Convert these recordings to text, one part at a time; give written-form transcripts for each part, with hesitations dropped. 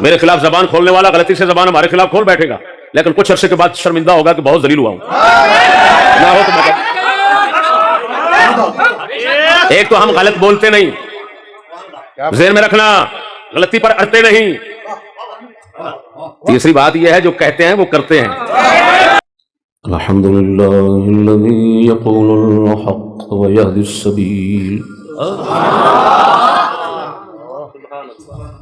میرے خلاف زبان کھولنے والا غلطی سے زبان ہمارے خلاف کھول بیٹھے گا، لیکن کچھ عرصے کے بعد شرمندہ ہوگا کہ بہت ذلیل ہوا ہوں. نہ ہو تو مطلب ایک تو ہم غلط بولتے نہیں، ذہن میں رکھنا، غلطی پر اڑتے نہیں. تیسری بات یہ ہے جو کہتے ہیں وہ کرتے ہیں. الحمد لله الذي يقول الحق ويهدي السبيل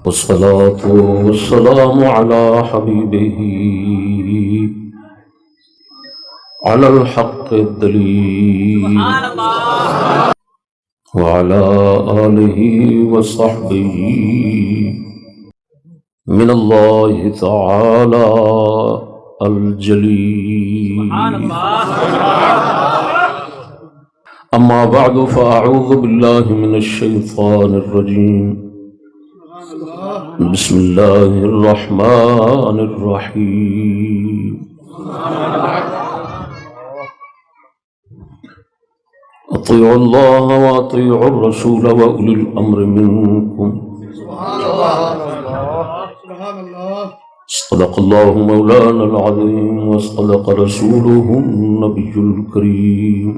والصلاة والسلام على حبيبه على الحق الدليل وعلى آله وصحبه من الله تعالى الجليل. أما بعد فأعوذ بالله من الشيطان الرجيم. بسم الله الرحمن الرحيم. أطيعوا الله وأطيعوا الرسول وأولي الأمر منكم. صدق الله مولانا العظيم وصدق رسوله النبي الكريم.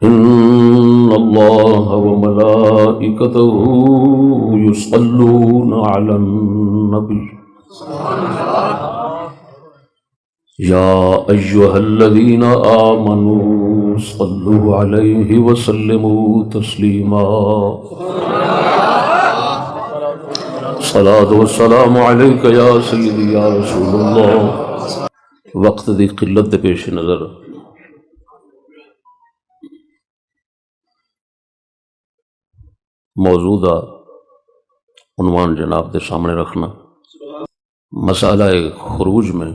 إن الله وملائكته يصلون على النبي يا أيها الذين آمنوا صلوا عليه وسلموا تسليما. صلاة والسلام عليك يا سيدي يا رسول الله. وقت دی قلت دے پیش نظر موجودہ عنوان جناب دے سامنے رکھنا. مسئلہ خروج میں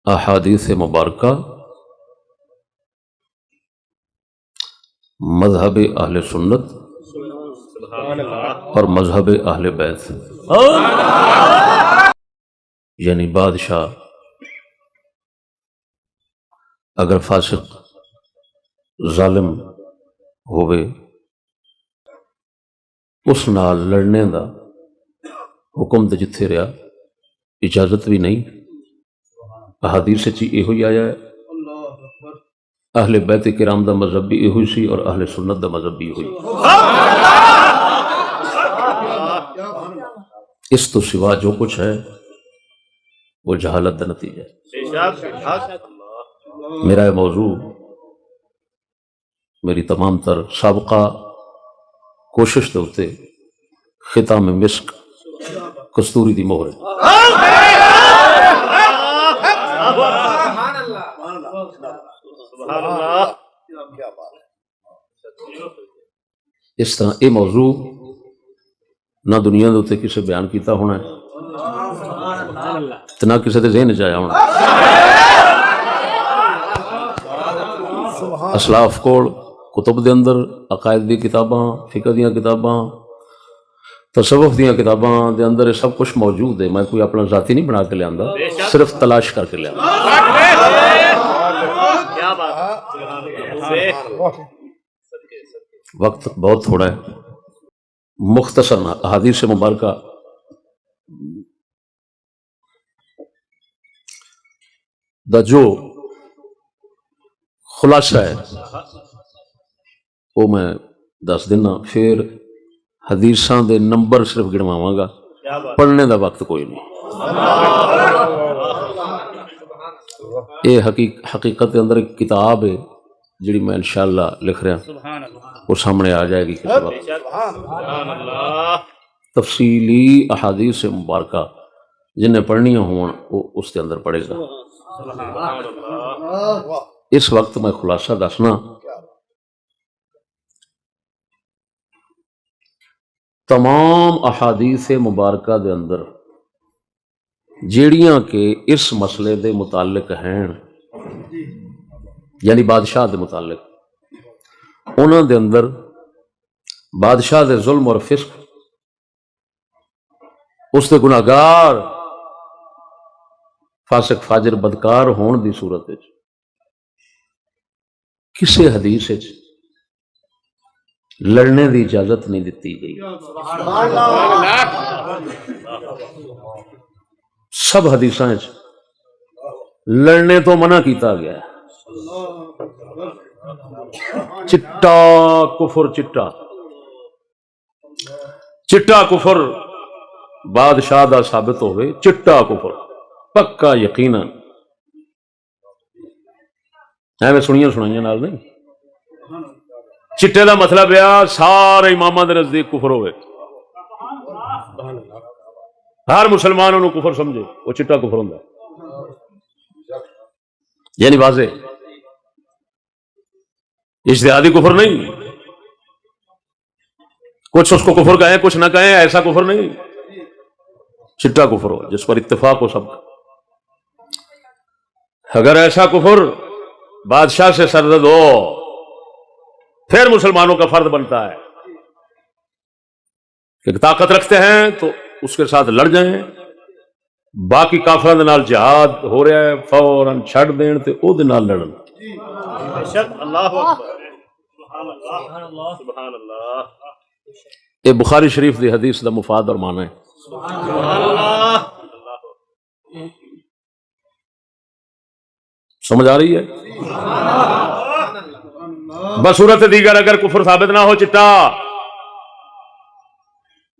احادیث مبارکہ مذہب اہل سنت اور مذہب اہل بیت، یعنی بادشاہ اگر فاسق ظالم ہوئے اس نال لڑنے دا حکم تے جتھے رہا، اجازت بھی نہیں. احادیث چی یہ ہوئی آیا ہے. اہل بیت کرام دا مذہب بھی یہ ہوئی سی اور اہل سنت دا مذہب بھی ہوئی. اس تو سوا جو کچھ ہے وہ جہالت دا نتیجہ ہے. میرا یہ موضوع میری تمام تر سابقہ کوشش دے ہوتے ختام مسک کستوری دی مہر ہے. اس طرح یہ موضوع نہ دنیا دے اتنے کسی بیان کیتا ہونا ہے نہ کسی دے ذہن جایا ہونا. اسلاف کول کتب دے اندر عقائد دی کتاباں، فقہ دیاں کتاباں، تصوف دیاں کتاباں دے اندر یہ سب کچھ موجود ہے. میں کوئی اپنا ذاتی نہیں بنا کے لیا، صرف تلاش کر کے لیا. وقت بہت تھوڑا ہے، مختصر احادیث مبارکہ دا جو خلاصہ ہے وہ میں دس دینا، پھر حدیثاں دے نمبر صرف گنواواں گا، پڑھنے دا وقت کوئی نہیں. یہ حقیقت کے اندر ایک کتاب ہے جڑی میں انشاءاللہ لکھ رہا، وہ سامنے آ جائے گی کسی وقت. تفصیلی احادیث مبارکہ جنہیں پڑھنی ہوں وہ اس کے اندر پڑھے گا. اس وقت میں خلاصہ دسنا، تمام احادیث مبارکہ دے اندر جیڑیاں کہ اس مسئلے دے متعلق ہیں، یعنی بادشاہ دے متعلق، انہاں دے اندر بادشاہ دے ظلم اور فسق، اس دے گناہگار فاسق فاجر بدکار ہون دی صورت وچ کسے حدیث وچ لڑنے دی اجازت نہیں دیتی گئی. سب حدیثاں وچ لڑنے تو منع کیتا گیا ہے. چٹا کفر، چٹا کفر بادشاہ دا ثابت ہوئے، چٹا کفر پکا یقیناً، ایویں سنیاں سنائیاں نال نہیں. چٹے دا مطلب ہے سارے اماماں دے نزدیک کفر ہوئے، ہر مسلمان انہوں کفر سمجھے، وہ چٹا کفر ہوندا ہے. یعنی واضح اجتہادی کفر نہیں، کچھ اس کو کفر کہیں کچھ نہ کہیں، ایسا کفر نہیں، چٹا کفر ہو جس پر اتفاق ہو سب کا. اگر ایسا کفر بادشاہ سے سرزد ہو پھر مسلمانوں کا فرض بنتا ہے کہ طاقت رکھتے ہیں تو اس کے ساتھ لڑ جائیں، باقی کافراں دے نال جہاد ہو رہا ہے فوراً چھڑ دین تے او دے نال لڑن. اللہ اکبر، سبحان اللہ، سبحان اللہ. یہ بخاری شریف دی حدیث دا مفاد اور معنی ہے. سبحان اللہ. سمجھ آ رہی ہے؟ بصورت دیگر اگر کفر ثابت نہ ہو چٹا،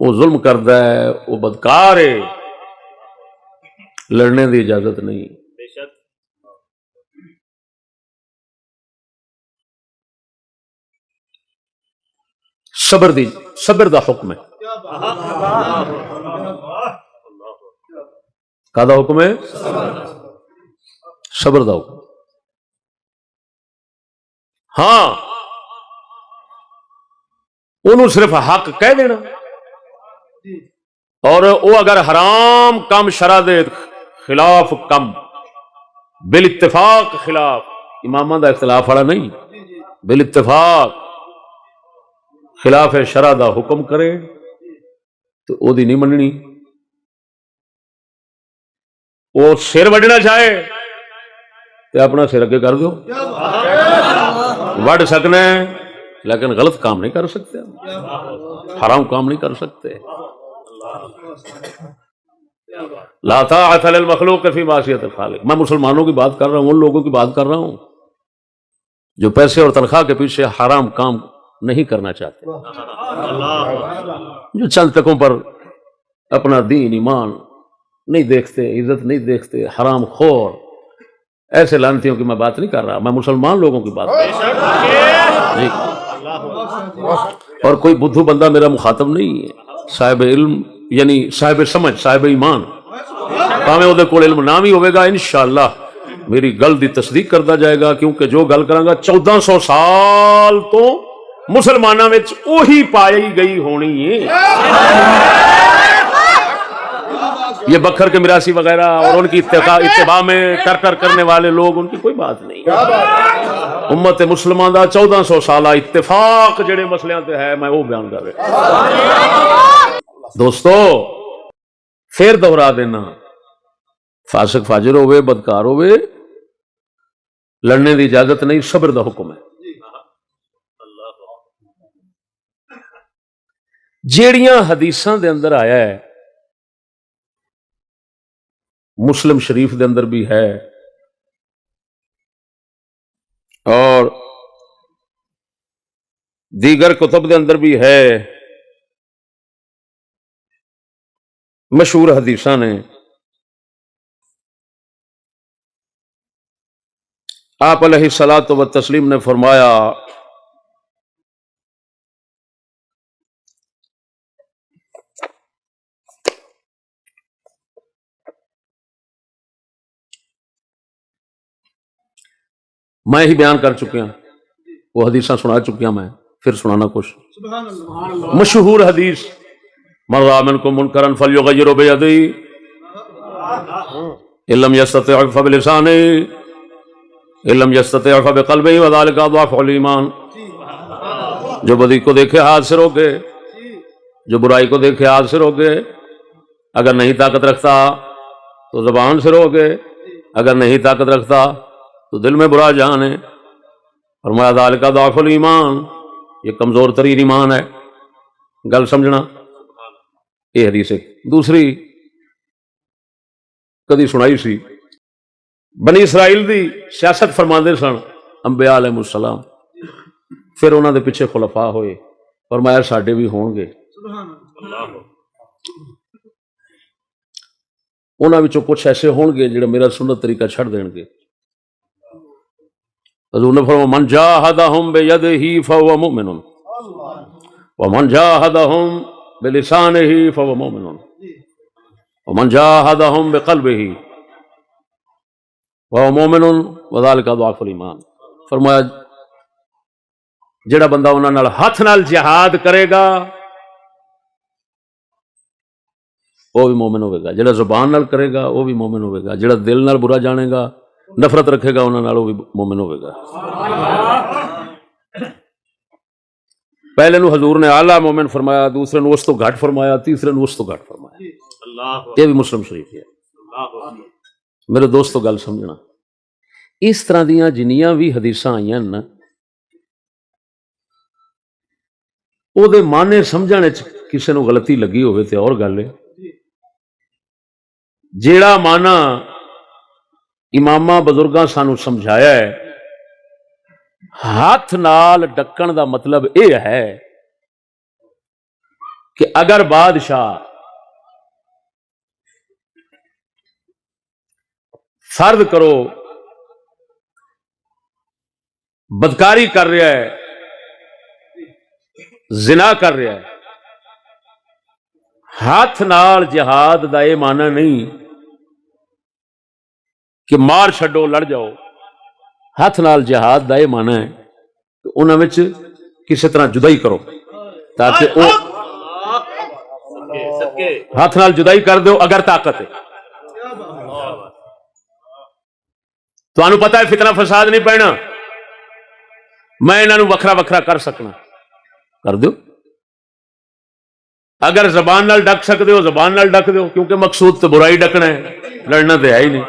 وہ ظلم کردا ہے، وہ بدکار ہے، لڑنے دی اجازت نہیں. بے شک. صبر دا حکم ہے. کا دا حکم ہے؟ صبر دا حکم. ہاں انہوں صرف حق کہہ دینا، اور وہ اگر حرام کم شرع دے خلاف کم بالاتفاق، خلاف امامہ دا اختلاف والا نہیں، بالاتفاق خلاف شرع دا حکم کرے تو او دی نہیں مننی. وہ سر وڈنا چاہے تو اپنا سر اگے کر دو، وڈ سکنا ہے لیکن غلط کام نہیں کر سکتے، حرام کام نہیں کر سکتے. لا طاعۃ للمخلوق فی معصیۃ الخالق. میں مسلمانوں کی بات کر رہا ہوں، ان لوگوں کی بات کر رہا ہوں جو پیسے اور تنخواہ کے پیچھے حرام کام نہیں کرنا چاہتے، جو چند تکوں پر اپنا دین ایمان نہیں دیکھتے، عزت نہیں دیکھتے، حرام خور. ایسے لعنتیوں کی میں بات نہیں کر رہا، میں مسلمان لوگوں کی بات کر رہا ہوں. اور کوئی بدھو بندہ میرا مخاطب نہیں ہے، صاحب علم یعنی صاحب سمجھ، صاحب ایمان، پاویں اودے کول علم نہ بھی ہوئے گا انشاءاللہ میری گل دی تصدیق کرتا جائے گا، کیونکہ جو گل کراں گا 1400 سال تو مسلمانوں میں وہی پائی گئی ہونی ہے. یہ بکھر کے میراثی وغیرہ اور ان کی اتباع میں کر کرنے والے لوگ، ان کی کوئی بات نہیں. امت مسلمان دا 1400 سالہ اتفاق جڑے مسئلیاں تے ہے میں وہ بیان کر رہا. دوستو پھر دہرا دینا، فاسق فاجر ہوئے، بدکار ہوئے، لڑنے دی اجازت نہیں، صبر دا حکم ہے. جیڑیاں حدیثاں دے اندر آیا ہے، مسلم شریف دے اندر بھی ہے اور دیگر کتب دے اندر بھی ہے، مشہور حدیثاں نے. آپ علیہ الصلوۃ والتسلیم نے فرمایا میں ہی بیان کر چکیا، وہ حدیثاں سنا چکیا، میں پھر سنانا کچھ. مشہور حدیث من رأى منكم منكرا فليغيره بيده ان لم يستطع فبلسانه ان لم يستطع فبقلبه وذلك اضعف الايمان. جو بدی کو دیکھے ہاتھ سے روکے، جو برائی کو دیکھے ہاتھ سے روکے، اگر نہیں طاقت رکھتا تو زبان سے روکے، اگر نہیں طاقت رکھتا تو دل میں برا جان ہے. فرمایا ذالک ضعف الایمان، یہ کمزور ترین ایمان ہے. گل سمجھنا. یہ حدیث ہے. دوسری کدی سنائی سی, بنی اسرائیل دی سیاست فرماندے سن انبیاء علیہ السلام, پھر انہوں دے پیچھے خلفاء ہوئے, فرمایا ساڈے بھی ہون گے. انہاں وچوں کچھ ایسے ہون گے جڑے میرا سنت طریقہ چھڑ دین گے. حضور نے فرمایا من جاہدہم بیدہ فہو مؤمن ومن جاہدہم بلسانہ فہو مؤمن ومن جاہدہم بقلبہ فہو مؤمن وذالک ضعف الایمان. فرمایا جڑا بندہ انہاں نال ہاتھ نال جہاد کرے گا وہ بھی مومن ہوئے گا, جڑا زبان نال کرے گا وہ بھی مومن ہوئے گا, جڑا دل نال برا جانے گا نفرت رکھے گا انہاں نال وہ بھی مومن ہوئے گا. پہلے نو حضور نے اعلیٰ مومن فرمایا, دوسرے نو اس تو گھٹ فرمایا, تیسرے نو اس تو گھٹ فرمایا. یہ بھی مسلم شریف ہے. میرے دوستو گل سمجھنا, اس طرح دیاں جنیاں بھی حدیثاں آئیاں نا او دے معنی سمجھنے کسے نو غلطی لگی ہوئے تے اور گل ہے. جیڑا معنی امامہ بزرگاں سانو سمجھایا ہے ہاتھ نال ڈکن دا مطلب یہ ہے کہ اگر بادشاہ فرض کرو بدکاری کر رہا ہے, زنا کر رہا ہے, ہاتھ نال جہاد دا یہ معنی نہیں کہ مار چھڈو لڑ جاؤ. ہاتھ نال جہاد دا یہ معنی ہے کہ انہاں وچ کسی طرح جدائی کرو تاکہ او ہاتھ نال جدائی کر دو اگر طاقت ہے. تانوں پتہ ہے فتنہ فساد نہیں پینا, میں انہاں نوں وکھرا وکھرا کر سکنا, کر دیو. اگر زبان نال ڈک سکتے ہو زبان نال ڈک دیو, کیونکہ مقصود تو برائی ڈکنا ہے, لڑنا تو ہے ہی نہیں.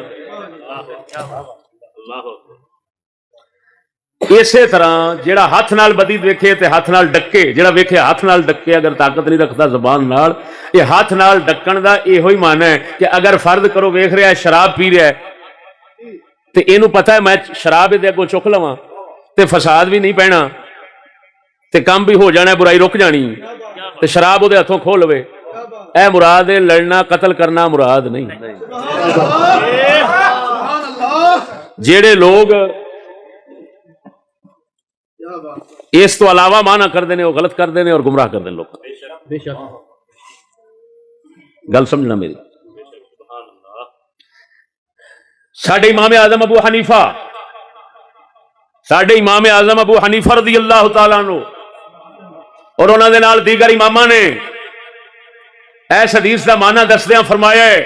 اسی طرح جیڑا ہاتھ نال بدی ویکھے تے ہاتھ نال ڈکے, جیڑا ویکھے ہاتھ نال ڈکے اگر طاقت نہیں رکھتا زبان نال, یہ ہاتھ نال ڈکن دا ایہو ہی معنی ہے کہ اگر فرض کرو ویکھ رہا ہے شراب پی رہا ہے تے اینو پتہ ہے میں شراب دے اگوں چک لواں تے فساد بھی نہیں پینا تے کام بھی ہو جانا ہے, برائی رک جانی تے شراب وہ ہاتھوں کھو لوے. اے مراد ہے, لڑنا قتل کرنا مراد نہیں. جیڑے لوگ اس تو علاوہ معنی کر دینے وہ غلط کر دینے اور گمراہ کر دینے لوگ. گل سمجھنا میری. ساڈے امام اعظم ابو حنیفہ, ساڈے امام اعظم ابو حنیفہ رضی اللہ تعالیٰ عنہ اور انہوں نے نال دیگر امامہ نے ایس حدیث دا معنی دسدیاں فرمایا ہے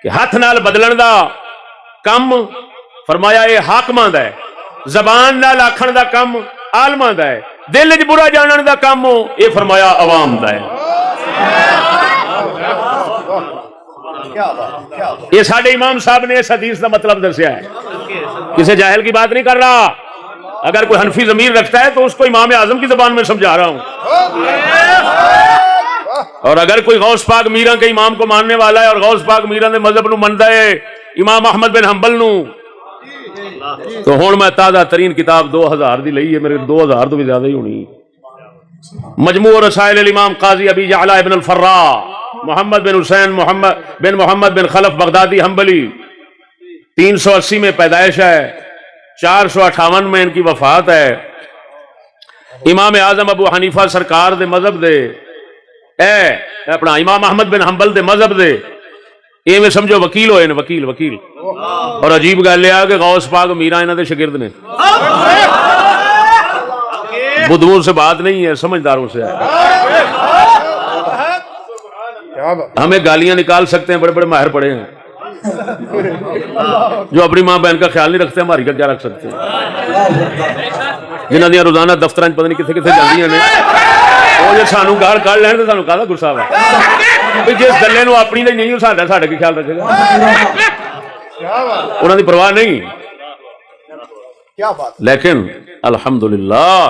کہ ہاتھ نال بدلن دا کم فرمایا یہ حاکماں دا ہے, زبان نال آکھن دا کم عالماں دا ہے, دل وچ برا جانن دا کم یہ فرمایا عوام دا ہے. یہ ساڈے امام صاحب نے اس حدیث کا مطلب دسیا ہے, کسی جاہل کی بات نہیں کر رہا. اگر کوئی حنفی ضمیر رکھتا ہے تو اس کو امام اعظم کی زبان میں سمجھا رہا ہوں, اور اگر کوئی غوث پاک میراں کے امام کو ماننے والا ہے اور غوث پاک میراں دے مذہب نو مندا ہے امام احمد بن حنبل نو, تو ہن میں تازہ ترین کتاب 2000 دی لئی ہے, میرے 2000 تو بھی زیادہ ہی ہونی, مجموع رسائل الامام قاضی ابی یعلا ابن الفراء محمد بن حسین محمد بن خلف بغدادی حنبلی, 380 میں پیدائش ہے, 458 میں ان کی وفات ہے. امام اعظم ابو حنیفہ سرکار دے مذہب دے اے اپنا امام احمد بن حنبل دے مذہب دے اے میں سمجھو وکیل ہوئے نے, وکیل. اور عجیب گل یہ کہ غوث پاک میراں انہاں دے شاگرد نے. بدھوؤں سے بات نہیں ہے, سمجھداروں سے ہے. ہمیں گالیاں نکال سکتے ہیں, بڑے بڑے ماہر پڑے ہیں, جو اپنی ماں بہن کا خیال نہیں رکھتے, ہماری کا کیا رکھ سکتے ہیں. جنہاں دیاں روزانہ دفتراں پتہ نہیں کتنے کتنے جاندیاں نے, وہ جو سانو گال کھڑ لین تو سانو کہدا غصہ ہے, جس گلے نو اپنی دا نہیں ساڈا کی خیال رکھے گا, انہاں دی پرواہ نہیں. لیکن الحمدللہ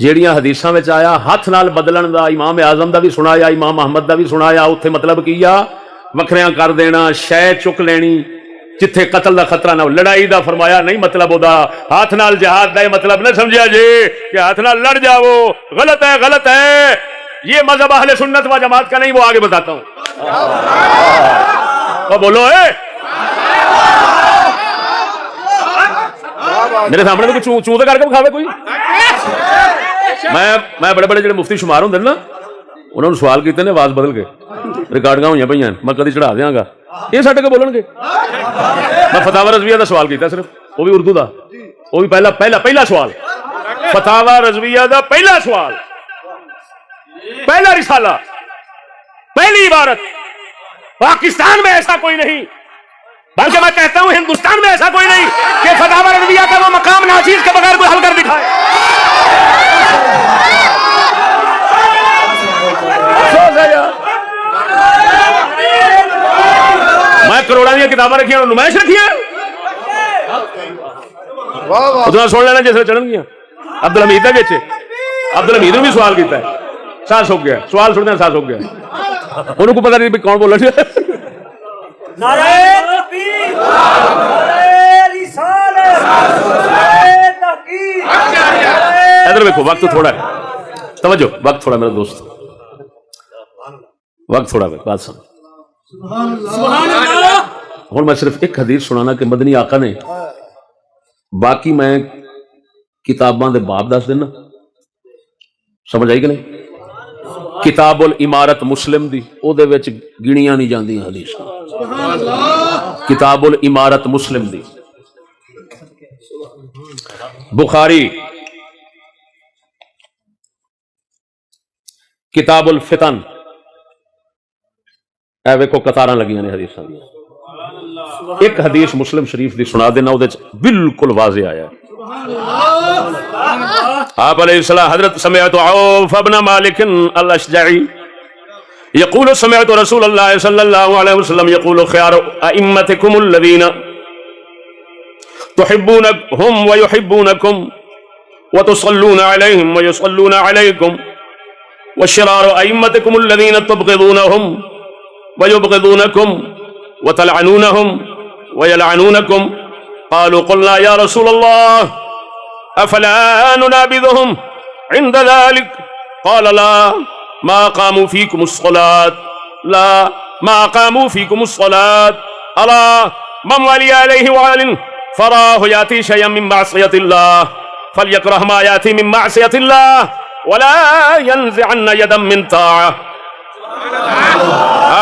ਜਿਹੜੀਆਂ ਹਦੀਸਾਂ ਵਿੱਚ ਆਇਆ ਹੱਥ ਨਾਲ ਬਦਲਣ ਦਾ, ਇਮਾਮ ਆਜ਼ਮ ਦਾ ਵੀ ਸੁਣਾਇਆ, ਇਮਾਮ ਅਹਿਮਦ ਦਾ ਵੀ ਸੁਣਾਇਆ, ਉੱਥੇ ਮਤਲਬ ਕੀ ਆ, ਵੱਖਰਿਆਂ ਕਰ ਦੇਣਾ, ਸ਼ੈ ਚੁੱਕ ਲੈਣੀ, جتھے قتل دا خطرہ نہ ہو، لڑائی دا فرمایا نہیں مطلب ہودا ہاتھ نال جہاد دا مطلب نہ سمجھیا جی کہ ہاتھ نال لڑ جاؤ، غلط ہے غلط ہے، یہ مذہب اہل سنت و جماعت کا نہیں، وہ آگے بتاتا ہوں۔ بولو میرے سامنے تو چوں چوں کر کے کھاوے کوئی۔ میں بڑے بڑے جڑے مفتی شمار ہوندے نا انہوں نے سوال کیتے نے آواز بدل کے، ریکارڈنگاں ہوئی پہ، میں کدی چڑھا دیاں گا، یہ سڈے کے بولن گے۔ میں فتاوی رضویہ دا سوال کیتا صرف، وہ بھی اردو دا، وہ بھی پہلا سوال، فتاوی رضویہ دا پہلا سوال، پہلا رسالہ، پہلی عبارت، پاکستان میں ایسا کوئی نہیں، بلکہ میں کہتا ہوں ہندوستان میں ایسا کوئی نہیں کہ فتاوی رضویہ کا وہ مقام ناچیز کے بغیر کوئی حل کر دکھائے۔ میں کروڑوں کی کتابیں رکھی ہیں، نمائش رکھی ہے، اتنا سن لینا جیسے چڑھن گیا۔ عبد الحمید ہے بچے، عبد الحمید نے بھی سوال کیتا ہے، ساس ہو گیا، سوال سننے ساس ہو گیا، انہوں کو پتہ نہیں بھی کون بول رہا ہے۔ نعرہ تکبیر، نعرہ رسالت، نعرہ تحقیق۔ ادھر دیکھو وقت تھوڑا ہے، توجہ، وقت تھوڑا میرا دوست، وقت تھوڑا ہے، بات سن۔ سبحان اللہ۔ ہوں میں صرف ایک حدیث سنانا کہ مدنی آقا نے، باقی میں کتاباں دے باب دس دینا، سمجھ آئی کہ نہیں؟ کتاب الامارت مسلم دی او دے وچ گنیاں نہیں جاندیاں حدیثاں، کتاب الامارت مسلم دی، بخاری کتاب الفتن، اے ویکھو قطاراں لگیاں نے حدیثاں دی، ایک حدیث مسلم شریف دی سنا دینا، او دے بالکل واضح آیا ہے۔ آپ علیہ السلام حضرت سمعت عوف ابن مالک الاشجعی یقول سمعت رسول اللہ صلی اللہ علیہ وسلم یقول خیار ائمتکم الذین تحبونہم ویحبونکم وتصلون علیہم ویصلون علیکم وشرار ائمتکم الذین تبغضونہم ویبغضونکم وتلعنونہم ویلعنونکم قالوا قلنا یا رسول اللہ افلا ننابذهم عند ذلك قال لا ما قاموا فيكم الصلاة لا ما قاموا فيكم الصلاة ألا من ولي عليه وال فراه يأتي شيئا من معصية الله فليكره ما يأتي من معصية الله ولا ينزعن يدا من طاعة۔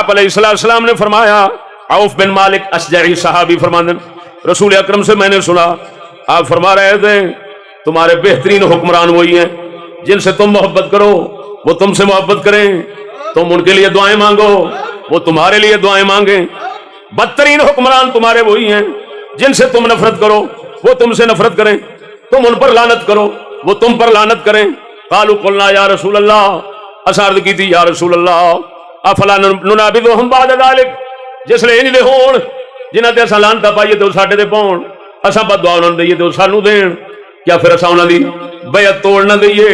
آپ علیہ السلام نے فرمایا، عوف بن مالک اشجعی صحابی فرماندن رسول اکرم سے میں نے سنا، آپ فرما رہے تھے تمہارے بہترین حکمران وہی ہیں جن سے تم محبت کرو وہ تم سے محبت کریں، تم ان کے لیے دعائیں مانگو وہ تمہارے لیے دعائیں مانگیں، بدترین حکمران تمہارے وہی ہیں جن سے تم نفرت کرو وہ تم سے نفرت کریں، تم ان پر لعنت کرو وہ تم پر لعنت کریں۔ قالوا قلنا یا رسول اللہ، اسارد کی تھی یا رسول اللہ افلا ننابذهم بعد ذلك، جس لے نہیں دے ہون جنہاں تے اساں لعنت پائیے تے ساڈے تے پاون، اساں بد دعا انہاں نوں دئیے تے سانوں دین، کیا پھر اساں انہاں دی بیعت توڑ نہ دئیے،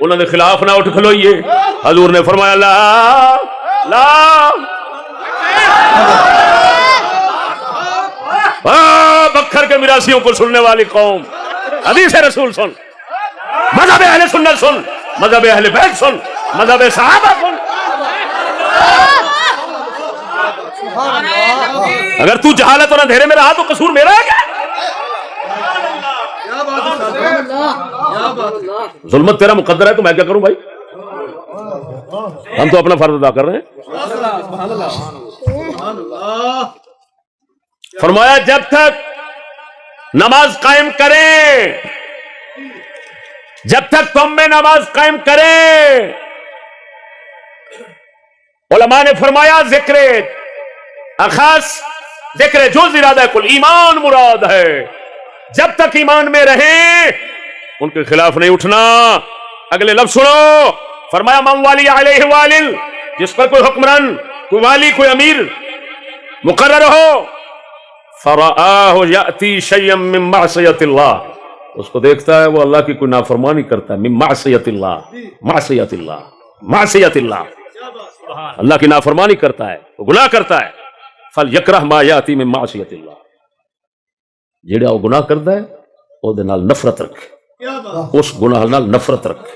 انہاں دے خلاف نہ اٹھ کھلوئیے؟ حضور نے فرمایا لا لا بکھر کے میراثیوں کو سننے والی قوم، حدیث رسول سن، مذہب اہل سنت سن، مذہب اہل بیت سن، مذہب صحابہ سن۔ اگر تو جہالت اور اندھیرے میں رہا تو قصور میرا ہے کیا؟ ظلمت تیرا مقدر ہے تو میں کیا کروں بھائی؟ ہم تو اپنا فرض ادا کر رہے ہیں۔ فرمایا جب تک نماز قائم کریں، جب تک تم میں نماز قائم کریں، علماء نے فرمایا ذکر خاص ذکر جز ارادہ کل، ایمان مراد ہے، جب تک ایمان میں رہیں ان کے خلاف نہیں اٹھنا۔ اگلے لفظ سنو، فرمایا من والی علیہ والل، جس پر کوئی حکمران، کوئی والی، کوئی امیر مقرر ہو، فرآہ یأتی شیئا من معصیت اللہ، اس کو دیکھتا ہے وہ اللہ کی کوئی نافرمانی کرتا ہے، من معصیت اللہ، معصیت اللہ، معصیت اللہ، اللہ کی نافرمانی کرتا ہے، وہ گناہ کرتا ہے، فلیکرہ ما یأتی من معصیت اللہ، جڑا وہ گناہ کرتا ہے وہ دے نال نفرت رکھے، کیا بات اس گناہ نال نفرت رکھے۔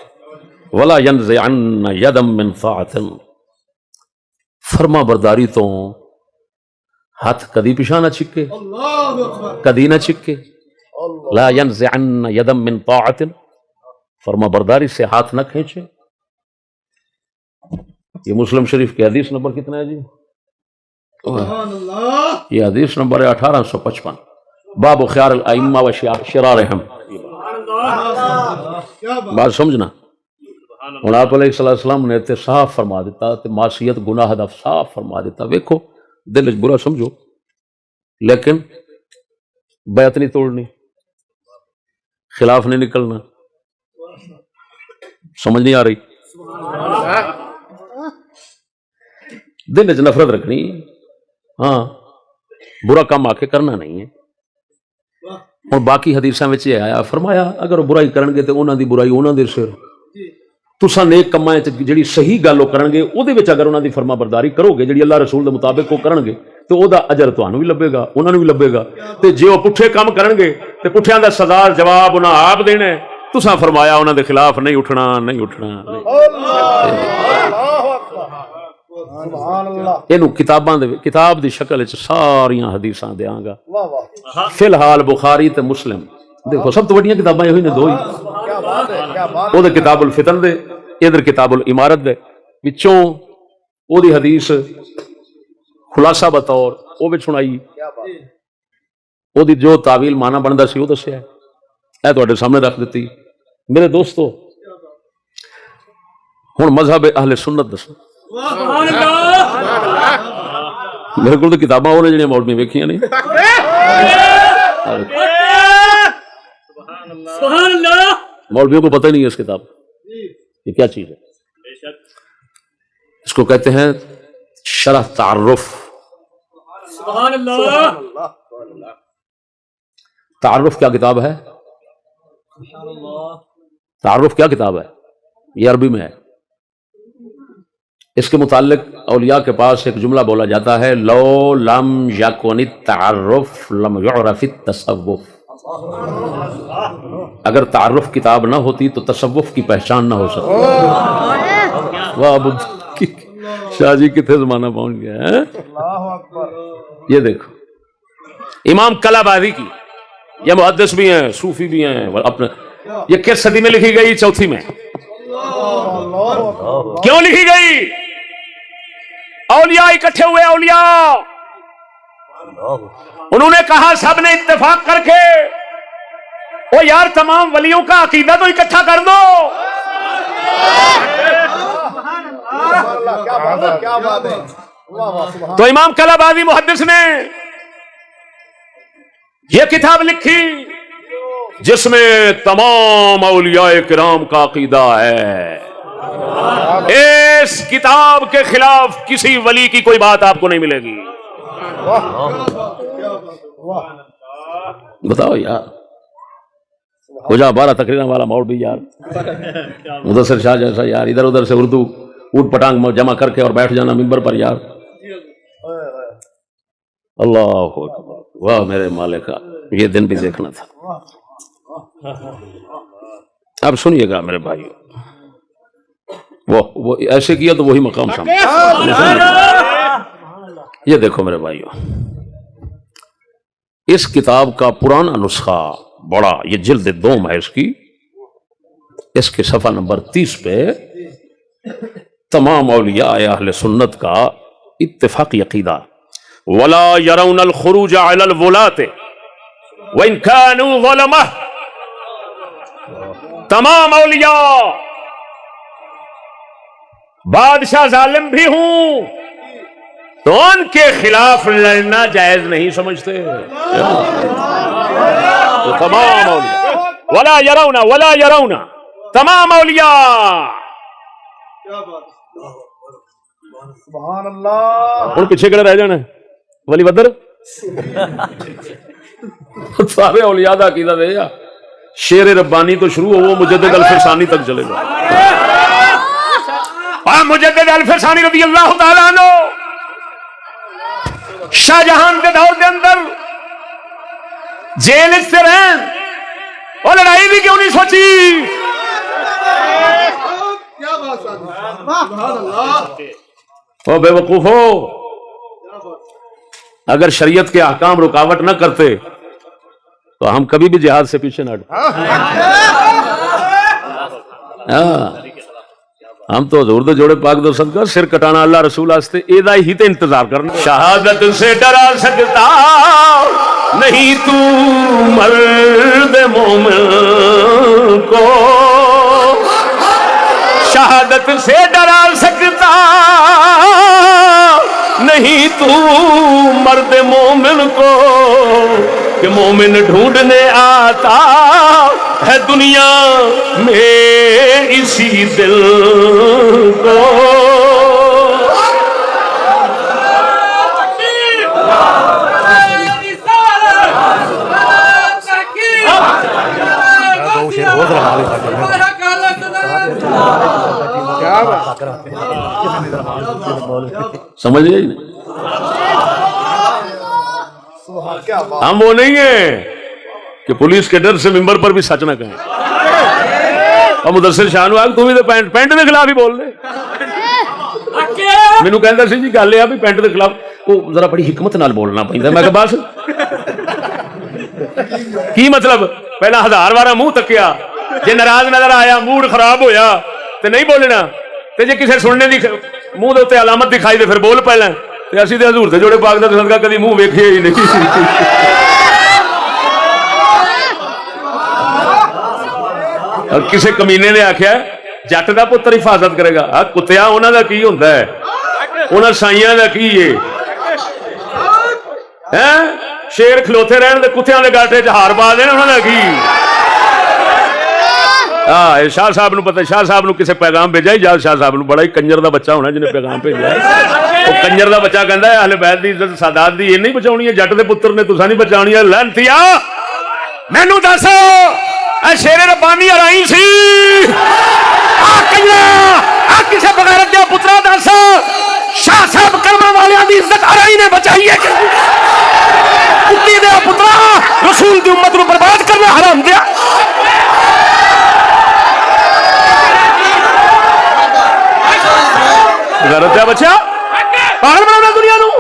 ولا ينزعن يدا من طاعة، فرما برداری تو ہاتھ کدی پیچھا نہ چھکے، اللہ اکبر کدی نہ چھکے۔ لا ينزعن يدا من طاعة، فرما برداری سے ہاتھ نہ کھینچے۔ یہ مسلم شریف کی حدیث نمبر کتنا ہے جی؟ سبحان اللہ یہ حدیث نمبر ہے 1855، باب خیار الائمہ و شرارہم۔ کیا بات بات سمجھنا، ہوں آپ علیہ السلام نے تے صاف فرما دیتا تے معصیت گناہ دا صاف فرما دیتا۔ ویکھو دل وچ برا سمجھو لیکن بیعت نہیں توڑنی، خلاف نہیں نکلنا، سمجھ نہیں آ رہی؟ دل وچ نفرت رکھنی، ہاں برا کام آ کے کرنا نہیں ہے۔ ہوں باقی حدیثاں وچ یہ آیا فرمایا اگر وہ برائی کرن گے تو انہاں دی برائی انہاں دے سر، تساں نیک کماں وچ جڑی صحیح گل وہ کرن گے اودے وچ اگر انہاں دی فرما برداری کرو گے جڑی اللہ رسول دے مطابق وہ کرن گے تو او دا اجر تانوں بھی لبے گا انہاں نوں بھی لبے گا، تے جے وہ پٹھے کام کرن گے تے پٹھیاں دا سزا جواب انہاں آپ دینا ہے۔ تساں فرمایا انہاں دے خلاف نہیں اٹھنا، نہیں اٹھنا۔ اینو کتاباں دے کتاب دی شکل وچ ساریاں حدیثاں دیاں گا، فی الحال بخاری تے مسلم دیکھو سب تو بڑیاں کتاباں ہوئی نے دو ہی، او دے کتاب الفتن دے، ادھر کتاب الامارت دے، وچوں او دی حدیث خلاصہ بطور او وچ سنائی، او دی جو تعویل معنی بندا سی او دسیا، اے تواڈے سامنے رکھ دتی۔ میرے دوستو ہن مذہب اہل سنت دسو، سبحان اللہ، میرے کو تو کتاباں وہ نے جڑیاں مولوی ویکھیاں نہیں۔ سبحان اللہ، مولویوں کو پتہ ہی نہیں ہے اس کتاب یہ کیا چیز ہے۔ اس کو کہتے ہیں شرح تعارف۔ سبحان اللہ، تعارف کیا کتاب ہے؟ تعارف کیا کتاب ہے؟ یہ عربی میں ہے۔ اس کے متعلق اولیاء کے پاس ایک جملہ بولا جاتا ہے لو لم یکن التعرف لم یعرف التصوف، اگر تعارف کتاب نہ ہوتی تو تصوف کی پہچان نہ ہو سکتی۔ واہ بدھ شاہ جی کتنے زمانہ پہنچ گیا ہے۔ یہ دیکھو امام کلابادی کی، یہ محدث بھی ہیں صوفی بھی ہیں اپنے، یہ کس صدی میں لکھی گئی؟ چوتھی میں۔ کیوں لکھی گئی؟ اولیاء اکٹھے ہوئے، اولیاء انہوں نے کہا سب نے اتفاق کر کے او یار تمام ولیوں کا عقیدہ تو اکٹھا کر دو۔ تو امام کلابادی محدث نے یہ کتاب لکھی جس میں تمام اولیاء کرام کا عقیدہ ہے۔ اس کتاب کے خلاف کسی ولی کی کوئی بات آپ کو نہیں ملے گی۔ بتاؤ یار، کجا 12 تقریریں والا مولوی یار، مدثر شاہ جیسا یار ادھر ادھر سے اردو اوٹ پٹانگ جمع کر کے اور بیٹھ جانا ممبر پر یار۔ اللہ اکبر، واہ میرے مالک، یہ دن بھی دیکھنا تھا۔ اب سنیے گا میرے بھائیو، وہ ایسے کیا تو وہی مقام سامنے۔ یہ دیکھو میرے بھائیو، اس کتاب کا پرانا نسخہ بڑا، یہ جلد 2 ہے اس کی، اس کے صفحہ نمبر 30 پہ تمام اولیاء اہل سنت کا اتفاقی عقیدہ ولا يرون الخروج على الولاة وان كانوا ظلمة، تمام اولیاء بادشاہ ظالم بھی ہوں تو ان کے خلاف لڑنا جائز نہیں سمجھتے۔ تو تمام اولیاء ولا يرون تمام اولیاء، سبحان اللہ، ہوں پیچھے کڑے رہ جانا ولی بدر سارے اولیاء دا عقیدہ دے جا، شیر ربانی تو شروع ہو وہ مجدد الفرسانی تک چلے گا۔ اور مجدد الفرسانی رضی اللہ تعالیٰ عنہ شاہ جہان کے دور کے اندر جیل سے رہن اور لڑائی بھی کیوں نہیں سوچی؟ کیا بات ہے سبحان اللہ او بے وقوفو، اگر شریعت کے احکام رکاوٹ نہ کرتے تو ہم کبھی بھی جہاد سے پیچھے نہ ہٹتے۔ ہم تو حضور دے جوڑے پاک دو صدقہ سر کٹانا اللہ رسول واسطے ایدا ہی تے انتظار کرنا۔ شہادت سے ڈرا سکتا نہیں تو مرد مومن کو، شہادت سے ڈرا سکتا نہیں تو مرد مومن کو، کہ مومن ڈھونڈنے آتا ہے دنیا میں اسی دل کو۔ سمجھ گئے؟ ہم وہ نہیں ہیں کہ پولیس کے ڈر سے ممبر پر بھی سچ نہ کہیں، اور مدثر شاہ نواز تم ہی تو پینٹ کے خلاف ہی بول رہے۔ مینوں کہندا سی جی گل یہ بھی پینٹ کے خلاف وہ ذرا بڑی حکمت نال بولنا پیندا۔ میں کہ بس کی مطلب؟ پہلا 1000 بار منہ تکیا، جے ناراض نظر آیا موڈ خراب ہویا تے نہیں بولنا، تے جے کسے سننے دی منہ دے اوتے علامت دکھائی دے پھر بول پہلا۔ تے اسی تے حضور دے جوڑے پاک دا صدقہ کدی منہ ویکھیا ہی نہیں۔ اور کسے کمینے نے آکھیا جٹ دا پتر حفاظت کرے گا، کتیا انہاں دا کی ہوندا ہے، انہاں سائیاں دا کی ہے؟ شیر کھلوتے رہن دے کتیاں دے گاٹے چ ہار پا دین، انہاں دا کی؟ شاہ صاحب نو پتہ، شاہ صاحب نو کسے پیغام بھیجا، اجاز شاہ صاحب نو، بڑا ہی کنجر دا بچہ ہونا جنہیں پیغام بھیجا ہے۔ وہ کنجر دا بچہ کہندا ہے اہل بیت دی عزت سادات دی یہ نہیں بچاونی ہے، جٹ دے پتر نے تساں نہیں بچاونی ہے۔ لعنتیا مینوں دس اے شیر ربانی ارائی سی کنجرا کسے بغیرت دے پترا دس شاہ صاحب کرما والیاں دی عزت ارائی نے بچائی ہے؟ کتی دے پترا رسول دی امت نو برباد کرنا حرام دیا۔ غیرت ہے بچہ، پاگل بنانا دنیا نو۔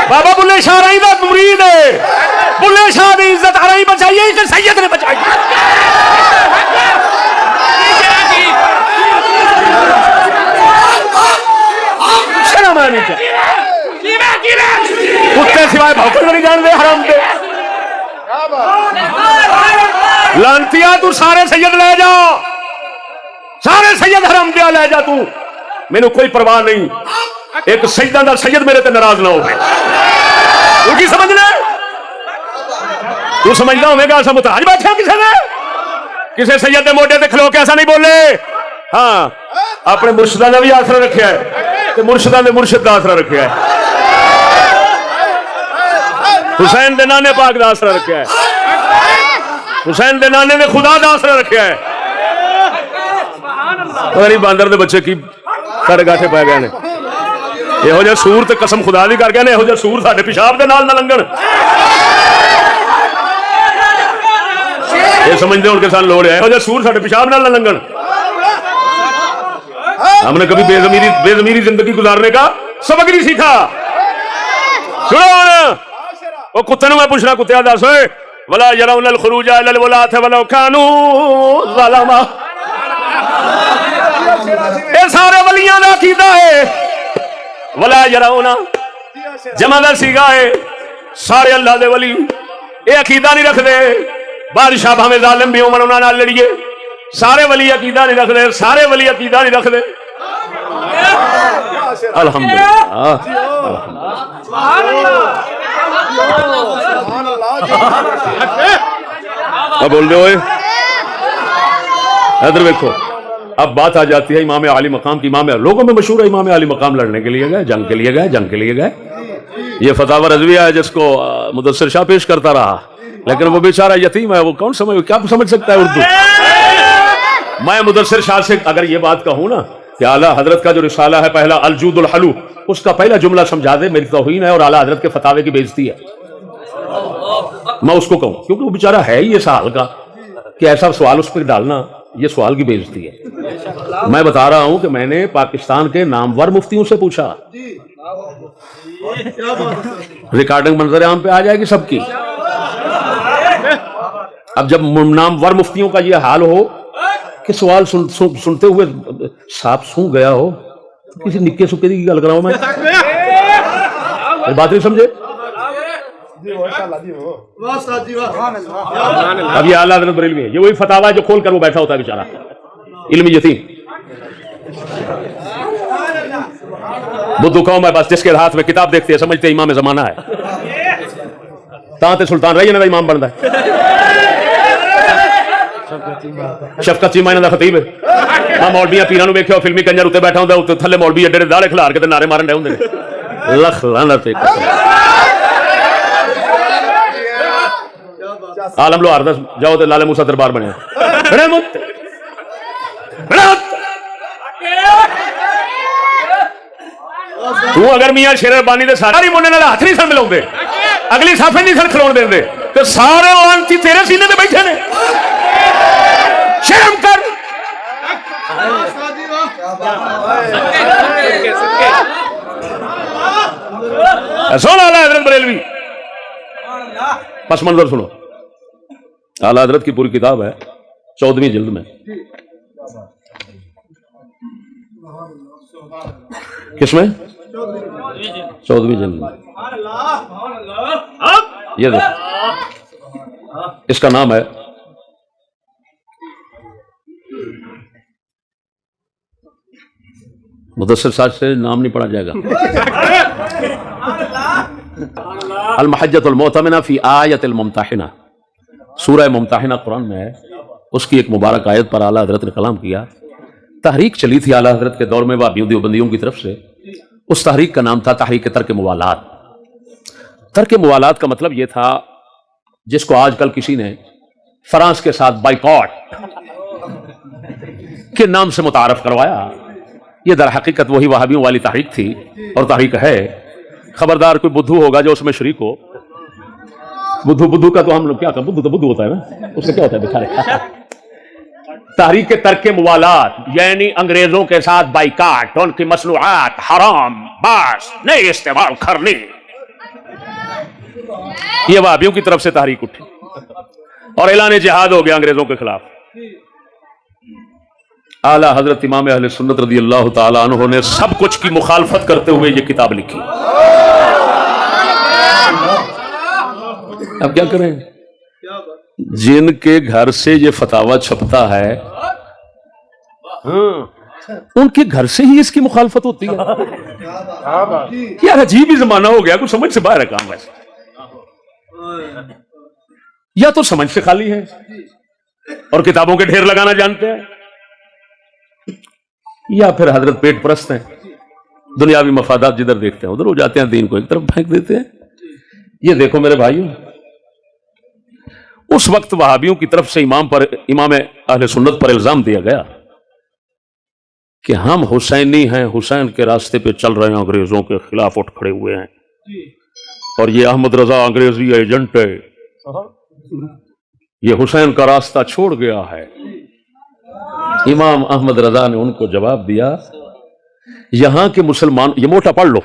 بابا بلے شاہ رائی دا مرید ہے، بلے شاہ دی عزت ارائی بچائی ہے کہ سید نے بچائی؟ شرم آنی چاہیے، کتے سوائے بھوکڑ نہیں جان دے حرام دے۔ لانتیا تو سارے سید لے جا، سارے سید حرام دیا لے جا، تو مینوں کوئی پرواہ نہیں، ایک سجدہ دا سید میرے تے ناراض نہ ہو۔ تو کی سمجھنا؟ تو سمجھنا ہوئے گا ایسا متحج بیٹھا کسے نے؟ کسے سید دے موڈے تے کھلو کے ایسا نہیں بولے۔ ہاں اپنے مرشدہ نے بھی آسرا رکھیا ہے، تے مرشدہ نے مرشد دا آسرا رکھیا ہے، حسین دے نانے پاک دا آسرا رکھیا ہے، حسین دے نانے نے خدا دا آسرا رکھیا ہے۔ غریب باندر دے بچے کی سارے گاٹھے پائے گئے نے، یہو جہ سور تے قسم خدا دی کر گئے نے، یہو جہ سور ساڈے پیشاب دے نال نہ لنگن۔ یہ سمجھتے ہوں کہ سان لوڑ ہے، یہو جہ سور ساڈے پیشاب نال نہ لنگن۔ ہم نے کبھی بے ضمیری زندگی گزارنے کا سبق نہیں سیکھا۔ سنو وہ کتے نو میں پوچھنا، کتیا دس ہوئے ولا یرون الخروج الی الولاۃ ولو کانوا ظلما، اے سارے ولیاں دا عقیدہ ہے۔ ولا یرون جمع دا سیگا ہے، سارے اللہ دے ولی اے عقیدہ نہیں رکھ دے بادشاہ بھاویں ظالم بھی ہون انہاں نال لڑیے، سارے ولی عقیدہ نہیں رکھ دے، سارے ولی عقیدہ نہیں رکھ دے۔ الحمدللہ اب بول دے ہوئے ادھر دیکھو، اب بات آ جاتی ہے امام عالی مقام کی۔ امام لوگوں میں مشہور ہے امام عالی مقام لڑنے کے لیے گئے، جنگ کے لیے گئے، جنگ کے لیے گئے۔ یہ فتاوی رضویہ ہے جس کو مدثر شاہ پیش کرتا رہا، لیکن وہ بیچارہ یتیم ہے، وہ کون کیا سمجھ سکتا ہے اردو؟ میں مدثر شاہ سے اگر یہ بات کہوں نا کہ اعلیٰ حضرت کا جو رسالہ ہے پہلا الجود الحلو، اس کا پہلا جملہ سمجھا دے، میری توہین ہے اور اعلیٰ حضرت کے فتاوے کی بےزتی ہے۔ میں اس کو کہوں، کیونکہ وہ بیچارہ ہے ہی ایسا حال کا کہ ایسا سوال اس پہ ڈالنا یہ سوال کی بےعزتی ہے. میں بتا رہا ہوں کہ میں نے پاکستان کے نامور مفتیوں سے پوچھا، ریکارڈنگ منظر عام پہ آ جائے گی سب کی. اب جب نامور مفتیوں کا یہ حال ہو کہ سوال سنتے ہوئے سانپ سونگ گیا ہو، کسی نکے سکے کی گل کراؤں میں، بات نہیں سمجھے. اب یہ اعلیٰ حضرت بریلوی ہے، یہ وہی فتاوا جو کھول کر وہ بیٹھا ہوتا ہے بیچارہ علمی یتیم. بدھو قوم ہے بس، جس کے ہاتھ میں کتاب دیکھتے ہیں سمجھتے امام زمانہ ہے. تاں سلطان رہی ہے نا امام بنتا ہے. شفقت چیمہ انہاں دا خطیب ہے. میں مولویاں پیراں نوں ویکھیا فلمی کنجر اتنے بیٹھا ہوندا، اتنے تھلے مولوی اڈے داڑے کھلار کے تے نعرے مارن ڈے ہوندے نے. لکھ لعنت ہے. عالم لوہار دا جاؤ تے لالے موسیٰ دربار بنیا. تو اگر میاں شیر ربانی دے سارے مونے نال ہاتھ نہیں سن ملاوندے، اگلی صافے نہیں سن کھلون دیندے، تے سارے لعنتی تیرے سینے تے بیٹھے نے. شرم کر. سن اعلیٰ حضرت بریلوی، پس منظر سنو. اعلیٰ حضرت کی پوری کتاب ہے 14ویں جلد میں. کس میں؟ 14ویں جلد میں. یہ دیکھ، اس کا نام ہے مدثر صاحب سے نام نہیں پڑھا جائے گا. المحجۃ المعتمنہ فی آیۃ الممتحنہ، سورہ ممتحنہ قرآن میں ہے. اس کی ایک مبارک آیت پر اعلیٰ حضرت نے کلام کیا. تحریک چلی تھی اعلیٰ حضرت کے دور میں وہابیوں دیوبندیوں کی طرف سے. اس تحریک کا نام تھا تحریک ترک موالات. ترک موالات کا مطلب یہ تھا جس کو آج کل کسی نے فرانس کے ساتھ بائیکاٹ کے نام سے متعارف کروایا. یہ در حقیقت وہی وہابیوں والی تحریک تھی اور تحریک ہے. خبردار کوئی بدھو ہوگا جو اس میں شریک ہو. بدھو کا تو ہم لوگ کیا کہتے ہیں، بدھو تو بدھو ہوتا ہے نا، اس کا کیا ہوتا ہے بےچارے. تحریک ترک موالات یعنی انگریزوں کے ساتھ بائیکاٹ، ان کی مصنوعات حرام باس نہیں استعمال کرنی. یہ وہابیوں کی طرف سے تحریک اٹھی اور اعلان جہاد ہو گیا انگریزوں کے خلاف. اعلیٰ حضرت امام اہل سنت رضی اللہ تعالیٰ عنہ نے سب کچھ کی مخالفت کرتے ہوئے یہ کتاب لکھی. اب کیا کریں، جن کے گھر سے یہ فتاوا چھپتا ہے ان کے گھر سے ہی اس کی مخالفت ہوتی ہے. یار عجیب ہی زمانہ ہو گیا، کچھ سمجھ سے باہر ہے کام. ویسے یا تو سمجھ سے خالی ہے اور کتابوں کے ڈھیر لگانا جانتے ہیں، یا پھر حضرت پیٹ پرست ہیں، دنیاوی مفادات جدھر دیکھتے ہیں ادھر ہو جاتے ہیں، دین کو ایک طرف پھینک دیتے ہیں. یہ دیکھو میرے بھائیوں، اس وقت وہابیوں کی طرف سے امام اہل سنت پر الزام دیا گیا کہ ہم حسینی ہیں، حسین کے راستے پہ چل رہے ہیں، انگریزوں کے خلاف اٹھ کھڑے ہوئے ہیں، اور یہ احمد رضا انگریزی ایجنٹ ہے، یہ حسین کا راستہ چھوڑ گیا ہے. امام احمد رضا نے ان کو جواب دیا، یہاں کے مسلمان، یہ موٹا پڑھ لو،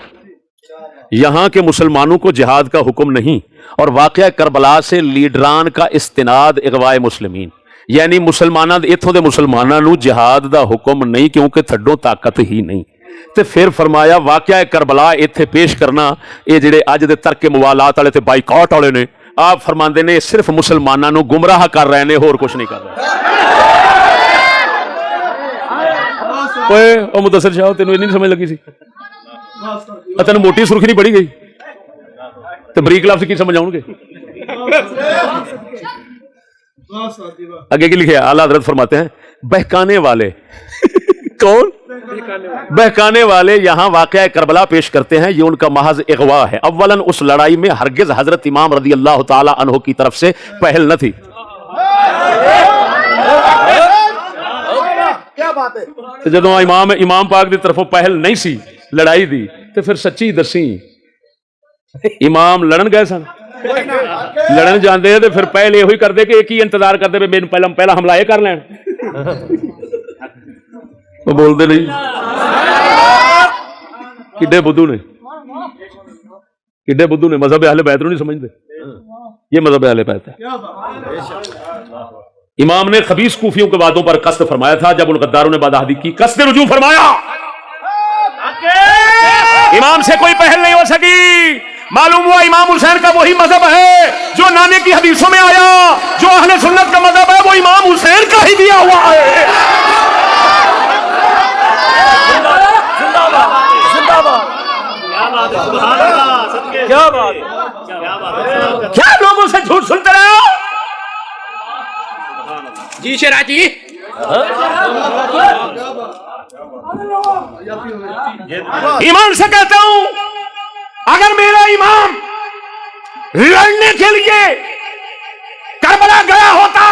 یہاں کے مسلمانوں کو جہاد کا حکم نہیں، اور واقعہ کربلا سے لیڈران کا استناد اغواء مسلمین، یعنی مسلمانوں اتھوں دے مسلمانوں نو جہاد دا حکم نہیں کیونکہ تھڈوں طاقت ہی نہیں. تے پھر فرمایا واقعہ کربلا ایتھے پیش کرنا، اے جڑے اج دے ترک موالات والے تے بائیکاٹ والے نے، آپ فرماندے نے صرف مسلمانوں نو گمراہ کر رہے نے، اور کچھ نہیں کر رہے. اوے او مدثر شاہ تینوں نہیں سمجھ لگی سی؟ تینوں موٹی سرخی نہیں پڑی گئی تو بریک لفظ کی سمجھ آؤ گے؟ آگے کی لکھے اعلیٰ حضرت فرماتے ہیں بہکانے والے کون؟ بہکانے والے یہاں واقعہ کربلا پیش کرتے ہیں، یہ ان کا محض اغوا ہے. اولاً اس لڑائی میں ہرگز حضرت امام رضی اللہ تعالی عنہ کی طرف سے پہل نہ تھی. جدو امام پاک دی طرفوں پہل نہیں سی لڑائی دی تو پھر سچی دسی امام لڑن گئے سن لڑن جاندے تو پھر پہلے یہ کرتے کہ ایک ہی انتظار کرتے بھی میرے پہلا حملہ یہ کر لین وہ بولتے نہیں کڈے بدھو نے مذہب اہل بیت نہیں سمجھتے یہ مذہب اہل بیت ہے امام نے خبیث کوفیوں کے وعدوں پر قصد فرمایا تھا جب ان غداروں نے بادہدی کی قصد رجوع فرمایا امام سے کوئی پہل نہیں ہو سکی معلوم ہوا امام حسین کا وہی مذہب ہے جو نانے کی حدیثوں میں آیا جو اہل سنت کا مذہب ہے وہ امام حسین کا ہی دیا ہوا ہے کیا لوگوں سے جھوٹ سنتے رہے ہو جی شیرا جی ایمان سے کہتا ہوں اگر میرا امام لڑنے کے لیے کربلا گیا ہوتا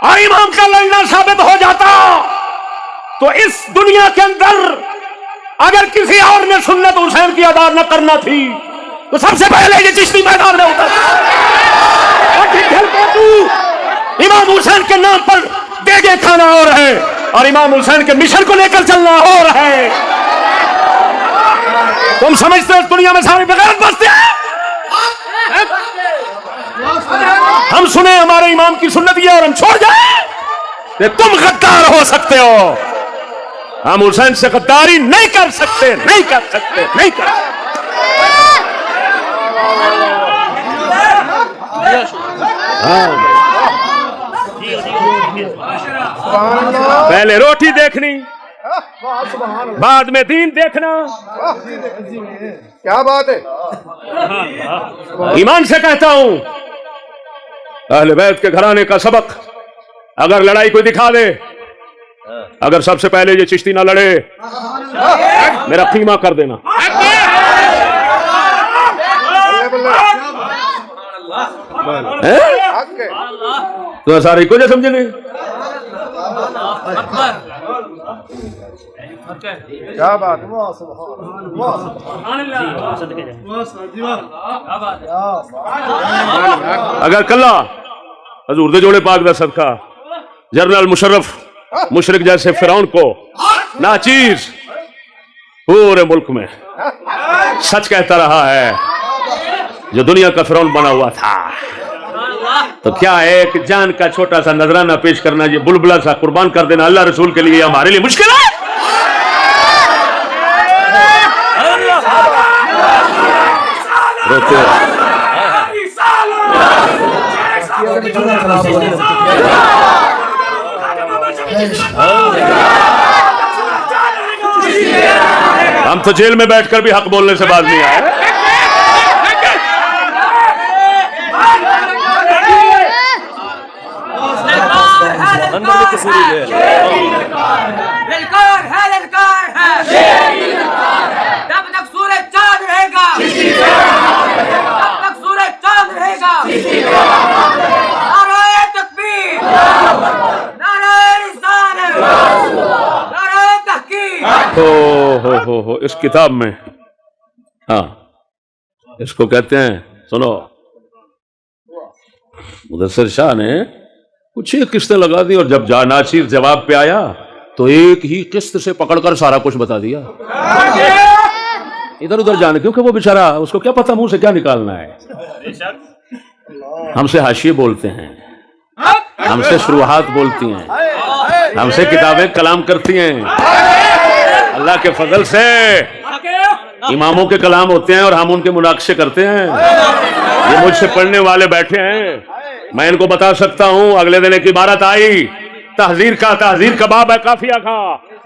اور امام کا لڑنا ثابت ہو جاتا تو اس دنیا کے اندر اگر کسی اور نے سنت حسین کی ادا نہ کرنا تھی تو سب سے پہلے یہ چشتی میدان میں ہوتا امام حسین کے نام پر دیگے کھانا اور ہے اور امام حسین کے مشن کو لے کر چلنا اور ہے تم سمجھتے ہو دنیا میں سارے بغیرت بستے ہیں ہم سنیں ہمارے امام کی سنت یہ اور ہم چھوڑ جائیں کہ تم غدار ہو سکتے ہو ہم حسین سے غداری نہیں کر سکتے نہیں کر سکتے نہیں کر سکتے پہلے روٹی دیکھنی بعد میں دین دیکھنا کیا بات ہے ایمان سے کہتا ہوں اہل بیت کے گھرانے کا سبق اگر لڑائی کوئی دکھا دے اگر سب سے پہلے یہ چشتی نہ لڑے میرا قیمہ کر دینا تو سارے کو جو سمجھے نہیں کیا بات ہے اگر کلا حضور دے جوڑے پاک دا صدقہ جنرل مشرف مشرق جیسے فرعون کو ناچیز پورے ملک میں سچ کہتا رہا ہے جو دنیا کا فرعون بنا ہوا تھا تو کیا ایک جان کا چھوٹا سا نذرانہ پیش کرنا یہ بلبلا سا قربان کر دینا اللہ رسول کے لیے ہمارے لیے مشکل ہے روتے ہم تو جیل میں بیٹھ کر بھی حق بولنے سے باز نہیں آئے جب تک سورج چاند رہے گا جب تک سورج چاند رہے گا نعرہ تکبیر نعرہ رسالت نعرہ تحقیق ہو اس کتاب میں ہاں اس کو کہتے ہیں سنو مدثر شاہ نے کچھ ایک قسطیں لگا دی اور جب ناچیر جواب پہ آیا تو ایک ہی قسط سے پکڑ کر سارا کچھ بتا دیا ادھر ادھر جانے کیونکہ وہ بیچارہ اس کو کیا پتا منہ سے کیا نکالنا ہے ہم سے حاشیے بولتے ہیں ہم سے شروحات بولتی ہیں ہم سے کتابیں کلام کرتی ہیں اللہ کے فضل سے اماموں کے کلام ہوتے ہیں اور ہم ان کے مناقشے کرتے ہیں یہ مجھ سے پڑھنے والے بیٹھے ہیں میں ان کو بتا سکتا ہوں اگلے دن ایک عبارت آئی تحذیر کا باب ہے کافیہ کا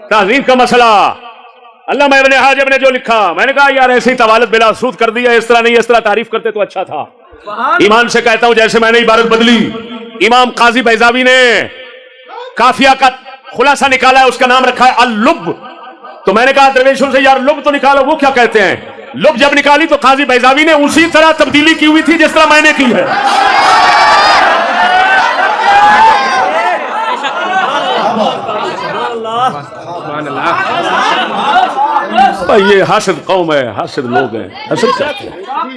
تحذیر کا مسئلہ علامہ ابن حاجب نے جو لکھا میں نے کہا یار ایسی طوالت بلا سود کر دیا اس طرح نہیں اس طرح تعریف کرتے تو اچھا تھا ایمان سے کہتا ہوں جیسے میں نے عبارت بدلی امام قاضی بیضاوی نے کافیہ کا خلاصہ نکالا ہے اس کا نام رکھا ہے اللب تو میں نے کہا درویشوں سے یار لب تو نکالو وہ کیا کہتے ہیں لب جب نکالی تو قاضی بیضاوی نے اسی طرح تبدیلی کی ہوئی تھی جس طرح میں نے کی ہے یہ حاسد قوم ہے حاسد لوگ ہیں حسد کرتے ہیں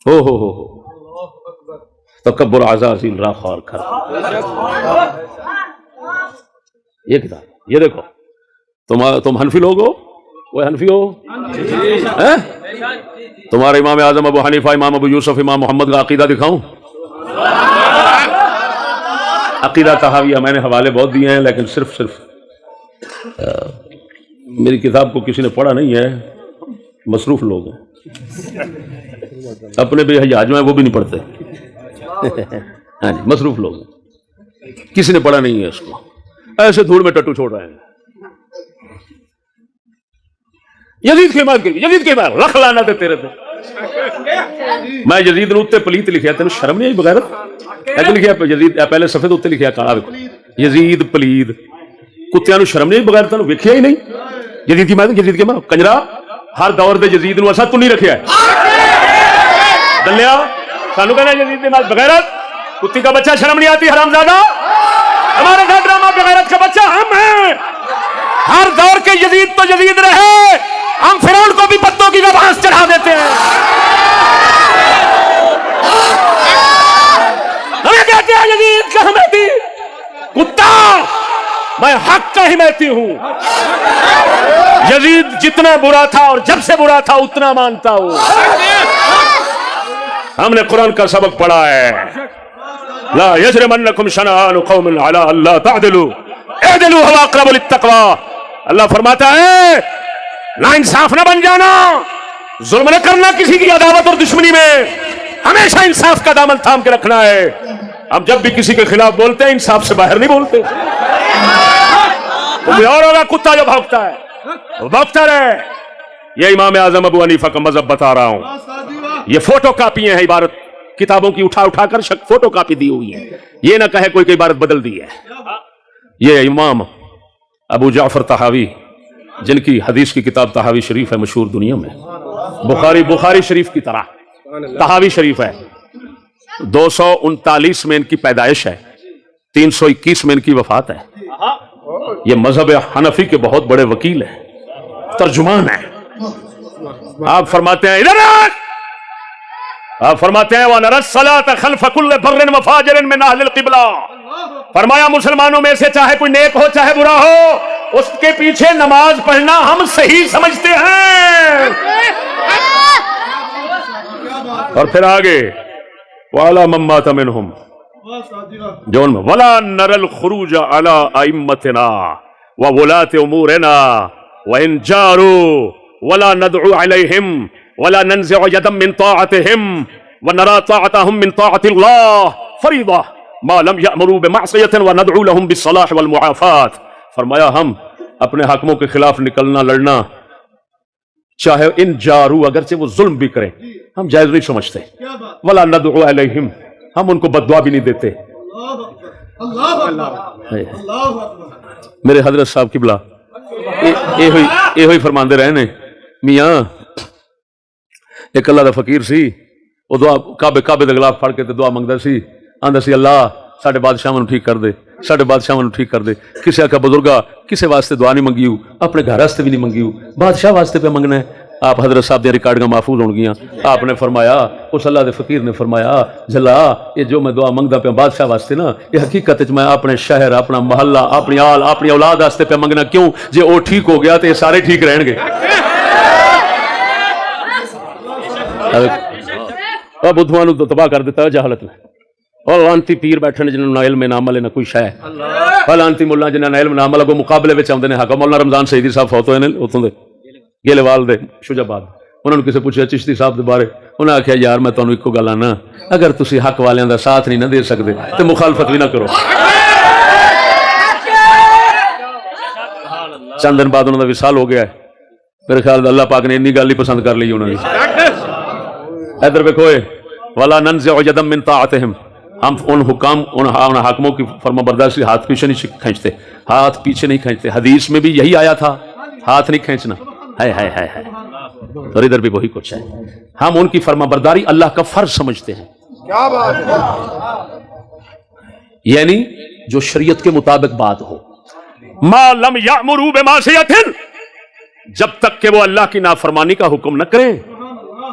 ہو تکبر عزازیل را خوار کر. یہ کتاب یہ دیکھو. تم حنفی لوگ ہو؟ وہ حنفی ہو؟ تمہارے امام اعظم ابو حنیفہ، امام ابو یوسف، امام محمد کا عقیدہ دکھاؤں؟ عقیدہ طحاویہ میں نے حوالے بہت دیے ہیں، لیکن صرف میری کتاب کو کسی نے پڑھا نہیں ہے. مصروف لوگ ہیں، اپنے بھی حجاج میں وہ بھی نہیں پڑھتے. ہاں جی، مصروف لوگ ہیں، کسی نے پڑھا نہیں ہے اس کو، ایسے دھوڑ میں ٹٹو چھوڑ رہے ہیں. یزید کی بات کری، یزید کی بات رکھ لانا تے تیرے تے. میں یزید نے اتنے پلیت لکھیا، تینوں شرم نہیں آئی بغیرت؟ ایسے لکھیا یزید، پہلے صفحے تے لکھیا کالا یزید پلیت. کتیاں نو شرم نہیں آئی بغیرت؟ تینوں ویکھیا ہی نہیں. یزید کی بات، یزید کی بات کنجرا ہر دور دے یزید نو اسا تو نہیں رکھیا ہے. دلیا سانو کہنا یزید کی بات بغیرت، کتی کا بچہ شرم نہیں آتی حرامزادہ؟ ہمارے ساتھ ڈرامہ بغیرت کا بچہ ہم ہیں. ہر دور کے یزید تو یزید رہے، ہم فرعون کو بھی پتوں کی گھاس چڑھا دیتے ہیں. ہمیں کہتے ہیں یزید کا حمیتی کتا، میں حق کا حمیتی ہوں. یزید جتنا برا تھا اور جب سے برا تھا اتنا مانتا ہوں. ہم نے قرآن کا سبق پڑھا ہے، لا یجرمنکم شنآن قوم علی الا تعدلوا اعدلوا هو اقرب للتقوی. اللہ فرماتا ہے نا انصاف نہ بن جانا، ظلم نہ کرنا کسی کی عداوت اور دشمنی میں، ہمیشہ انصاف کا دامن تھام کے رکھنا ہے. ہم جب بھی کسی کے خلاف بولتے ہیں انصاف سے باہر نہیں بولتے. کوئی اور ہوگا کتا جو بھونکتا ہے، وہ بھونکتا رہے. یہ امام اعظم ابو حنیفہ کا مذہب بتا رہا ہوں. یہ فوٹو کاپیاں ہیں، عبارت کتابوں کی اٹھا اٹھا کر فوٹو کاپی دی ہوئی ہے. یہ نہ کہے کوئی عبارت بدل دی ہے. یہ امام ابو جعفر طحاوی، جن کی حدیث کی کتاب طحاوی شریف ہے مشہور دنیا میں، بخاری شریف کی طرح طحاوی شریف ہے. 239 میں ان کی پیدائش ہے، 321 میں ان کی وفات ہے. یہ مذہب حنفی کے بہت بڑے وکیل ہیں، ترجمان ہیں. آپ فرماتے ہیں ادھر آپ فرماتے ہیں وَنَرَى الصَّلَاةَ خَلْفَ كُلِّ بَرٍّ وَفَاجِرٍ مِّنْ أَهْلِ الْقِبْلَةِ. فرمایا مسلمانوں میں سے چاہے کوئی نیک ہو چاہے برا ہو، اس کے پیچھے نماز پڑھنا ہم صحیح سمجھتے ہیں. اور پھر آگے وَعَلَى مَن مَّاتَ مِنْهُمْ جون میں وَلَا نَرَى الْخُرُوجَ عَلَىٰ أَئِمَّتِنَا وَوُلَاةِ أُمُورِنَا وَإِنْ جَارُوا وَلَا نَدْعُو عَلَيْهِمْ ولا ننزع يدا من طاعتهم ونرى طاعتهم من طاعة الله فريضة ما لم يأمروا بمعصية وندعو لهم بالصلاح والمعافات. فرمایا ہم اپنے حاکموں کے خلاف نکلنا لڑنا، چاہے ان جارو اگرچہ وہ ظلم بھی کریں، ہم جائز نہیں سمجھتے. ولا ندعو علیہم، ہم ان کو بددعا بھی نہیں دیتے. میرے حضرت صاحب قبلہ یہ ہوئی فرماندے رہے نے، میاں ایک اللہ دا فقیر سی، وہ دعا کعبے دے غلاف پھڑ کے تے دعا منگدا سی، آندا سی اللہ ساڈے بادشاہاں نوں ٹھیک کر دے، ساڈے بادشاہاں نوں ٹھیک کر دے. کسے آکھا بزرگا کسے واسطے دعا نہیں منگیو، اپنے گھر واسطے بھی نہیں منگیو، بادشاہ واسطے پہ منگنا ہے. آپ حضرت صاحب دی ریکارڈنگاں محفوظ ہون گیاں. آپ نے فرمایا، اس اللہ دے فقیر نے فرمایا جلا یہ جو میں دعا منگدا پیا بادشاہ واسطے نا، یہ حقیقت وچ میں اپنے شہر، اپنا محلہ، اپنی آل، اپنی اولاد واسطے پہ منگنا. کیوں؟ جے او ٹھیک ہو گیا تے یہ سارے ٹھیک رہن گے. بدھواں نو تو تباہ کر دیتا ہے جہالت میں. اور لانتی پیر بیٹھے جنہوں نہ علم نہ عمل نہ کوئی شے، اور لانتی ملا جنہاں نہ علم نہ عمل کو مقابلے وچ آندے نے. حق مولانا رمضان سیدی صاحب فوت ہوئے نے اتوں دے گیلوال دے شجاباد. انہوں نے کسے پوچھا چشتی صاحب دے بارے، انہاں آکھیا یار میں تانوں اکو گل آنا، اگر تسی حق والیاں دا ساتھ نہیں نہ دے سکدے تے مخالفت بھی نہ کرو. چند دن بعد انہوں دا وصال ہو گیا ہے. میرے خیال اللہ پاک نے انی گل ہی پسند کر لی انہوں نے. ادھر دیکھو ولا ننزع یدا من طاعتہم، ہم ان حکام ان حاکموں کی فرما برداری ہاتھ پیچھے نہیں کھینچتے، ہاتھ پیچھے نہیں کھینچتے. حدیث میں بھی یہی آیا تھا، ہاتھ نہیں کھینچنا. ہے اور ادھر بھی وہی کچھ ہے. ہم ان کی فرما برداری اللہ کا فرض سمجھتے ہیں. کیا بات ہے؟ یعنی جو شریعت کے مطابق بات ہو. ما لم یأمروا بمعصیۃ، جب تک کہ وہ اللہ کی نافرمانی کا حکم نہ کریں.